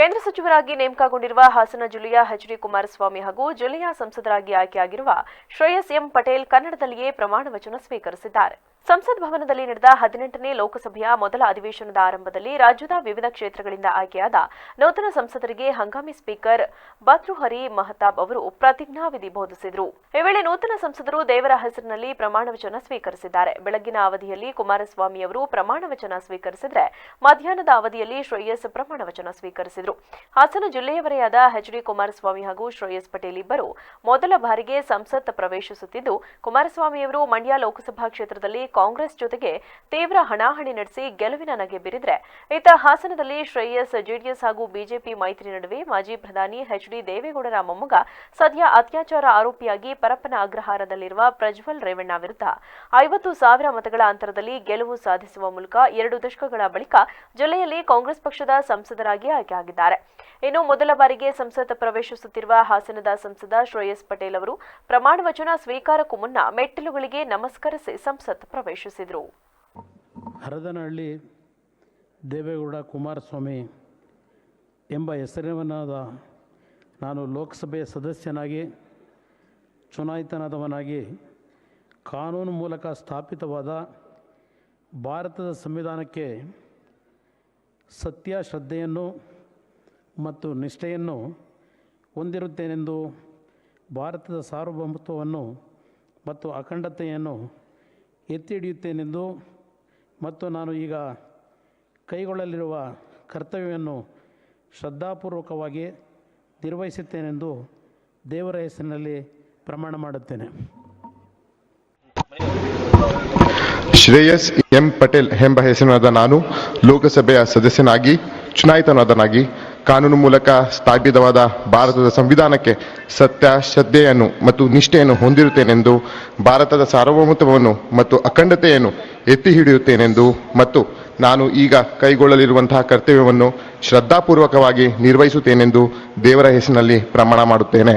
ಕೇಂದ್ರ ಸಚಿವರಾಗಿ ನೇಮಕಗೊಂಡಿರುವ ಹಾಸನ ಜಿಲ್ಲೆಯ ಎಚ್.ಡಿ. ಕುಮಾರಸ್ವಾಮಿ ಹಾಗೂ ಜಿಲ್ಲೆಯ ಸಂಸದರಾಗಿ ಆಯ್ಕೆಯಾಗಿರುವ ಶ್ರೇಯಸ್ ಎಂ ಪಟೇಲ್ ಕನ್ನಡದಲ್ಲಿಯೇ ಪ್ರಮಾಣ ವಚನ ಸ್ವೀಕರಿಸಿದ್ದಾರೆ. ಸಂಸತ್ ಭವನದಲ್ಲಿ ನಡೆದ 18ನೇ ಲೋಕಸಭೆಯ ಮೊದಲ ಅಧಿವೇಶನದ ಆರಂಭದಲ್ಲಿ ರಾಜ್ಯದ ವಿವಿಧ ಕ್ಷೇತ್ರಗಳಿಂದ ಆಯ್ಕೆಯಾದ ನೂತನ ಸಂಸದರಿಗೆ ಹಂಗಾಮಿ ಸ್ಪೀಕರ್ ಭರ್ತೃಹರಿ ಮಹತಾಬ್ ಅವರು ಪ್ರತಿಜ್ಞಾವಿಧಿ ಬೋಧಿಸಿದರು. ಈ ವೇಳೆ ನೂತನ ಸಂಸದರು ದೇವರ ಹೆಸರಿನಲ್ಲಿ ಪ್ರಮಾಣ ವಚನ ಸ್ವೀಕರಿಸಿದ್ದಾರೆ. ಬೆಳಗಿನ ಅವಧಿಯಲ್ಲಿ ಕುಮಾರಸ್ವಾಮಿ ಅವರು ಪ್ರಮಾಣ ವಚನ ಸ್ವೀಕರಿಸಿದರೆ ಮಧ್ಯಾಹ್ನದ ಅವಧಿಯಲ್ಲಿ ಶ್ರೇಯಸ್ ಪ್ರಮಾಣ ವಚನ ಸ್ವೀಕರಿಸಿದರು. ಹಾಸನ ಜಿಲ್ಲೆಯವರೇ ಆದ ಎಚ್.ಡಿ. ಕುಮಾರಸ್ವಾಮಿ ಹಾಗೂ ಶ್ರೇಯಸ್ ಪಟೇಲ್ ಇಬ್ಬರು ಮೊದಲ ಬಾರಿಗೆ ಸಂಸತ್ ಪ್ರವೇಶಿಸುತ್ತಿದ್ದು, ಕುಮಾರಸ್ವಾಮಿಯವರು ಮಂಡ್ಯ ಲೋಕಸಭಾ ಕ್ಷೇತ್ರದಲ್ಲಿ ಕಾಂಗ್ರೆಸ್ ಜೊತೆಗೆ ತೀವ್ರ ಹಣಾಹಣಿ ನಡೆಸಿ ಗೆಲುವಿನ ನಗೆ ಬೀರಿದರೆ, ಇತ್ತ ಹಾಸನದಲ್ಲಿ ಶ್ರೇಯಸ್ ಜೆಡಿಎಸ್ ಹಾಗೂ ಬಿಜೆಪಿ ಮೈತ್ರಿ ನಡುವೆ ಮಾಜಿ ಪ್ರಧಾನಿ ಎಚ್.ಡಿ. ದೇವೇಗೌಡರ ಮೊಮ್ಮಗ ಸದ್ಯ ಅತ್ಯಾಚಾರ ಆರೋಪಿಯಾಗಿ ಪರಪ್ಪನ ಅಗ್ರಹಾರದಲ್ಲಿರುವ ಪ್ರಜ್ವಲ್ ರೇವಣ್ಣ ವಿರುದ್ಧ 50,000 ಮತಗಳ ಅಂತರದಲ್ಲಿ ಗೆಲುವು ಸಾಧಿಸುವ ಮೂಲಕ 2 ದಶಕಗಳ ಬಳಿಕ ಜಿಲ್ಲೆಯಲ್ಲಿ ಕಾಂಗ್ರೆಸ್ ಪಕ್ಷದ ಸಂಸದರಾಗಿ ಆಯ್ಕೆಯಾಗಿದ್ದಾರೆ. ಇನ್ನು ಮೊದಲ ಬಾರಿಗೆ ಸಂಸತ್ ಪ್ರವೇಶಿಸುತ್ತಿರುವ ಹಾಸನದ ಸಂಸದ ಶ್ರೇಯಸ್ ಪಟೇಲ್ ಅವರು ಪ್ರಮಾಣ ವಚನ ಸ್ವೀಕಾರಕ್ಕೂ ಮುನ್ನ ಮೆಟ್ಟಿಲುಗಳಿಗೆ ನಮಸ್ಕರಿಸಿ ಸಂಸತ್ ಪ್ರವೇಶಿಸಿದರು. ಹರದನಹಳ್ಳಿ ದೇವೇಗೌಡ ಕುಮಾರಸ್ವಾಮಿ ಎಂಬ ಹೆಸರಿನಾದ ನಾನು ಲೋಕಸಭೆಯ ಸದಸ್ಯನಾಗಿ ಚುನಾಯಿತನಾದವನಾಗಿ ಕಾನೂನು ಮೂಲಕ ಸ್ಥಾಪಿತವಾದ ಭಾರತದ ಸಂವಿಧಾನಕ್ಕೆ ಸತ್ಯ, ಶ್ರದ್ಧೆಯನ್ನು ಮತ್ತು ನಿಷ್ಠೆಯನ್ನು ಹೊಂದಿರುತ್ತೇನೆಂದು, ಭಾರತದ ಸಾರ್ವಭೌಮತ್ವವನ್ನು ಮತ್ತು ಅಖಂಡತೆಯನ್ನು ಎತ್ತಿ ಹಿಡಿಯುತ್ತೇನೆಂದು ಮತ್ತು ನಾನು ಈಗ ಕೈಗೊಳ್ಳಲಿರುವ ಕರ್ತವ್ಯವನ್ನು ಶ್ರದ್ಧಾಪೂರ್ವಕವಾಗಿ ನಿರ್ವಹಿಸುತ್ತೇನೆಂದು ದೇವರ ಹೆಸರಿನಲ್ಲಿ ಪ್ರಮಾಣ ಮಾಡುತ್ತೇನೆ. ಶ್ರೇಯಸ್ ಎಂ ಪಟೇಲ್ ಎಂಬ ಹೆಸರಿನಾದ ನಾನು ಲೋಕಸಭೆಯ ಸದಸ್ಯನಾಗಿ ಚುನಾಯಿತನಾದನಾಗಿ ಕಾನೂನು ಮೂಲಕ ಸ್ಥಾಪಿತವಾದ ಭಾರತದ ಸಂವಿಧಾನಕ್ಕೆ ಸತ್ಯ, ಶ್ರದ್ಧೆಯನ್ನು ಮತ್ತು ನಿಷ್ಠೆಯನ್ನು ಹೊಂದಿರುತ್ತೇನೆಂದು, ಭಾರತದ ಸಾರ್ವಭೌಮತ್ವವನ್ನು ಮತ್ತು ಅಖಂಡತೆಯನ್ನು ಎತ್ತಿ ಹಿಡಿಯುತ್ತೇನೆಂದು ಮತ್ತು ನಾನು ಈಗ ಕೈಗೊಳ್ಳಲಿರುವಂತಹ ಕರ್ತವ್ಯವನ್ನು ಶ್ರದ್ಧಾಪೂರ್ವಕವಾಗಿ ನಿರ್ವಹಿಸುತ್ತೇನೆಂದು ದೇವರ ಹೆಸರಿನಲ್ಲಿ ಪ್ರಮಾಣ ಮಾಡುತ್ತೇನೆ.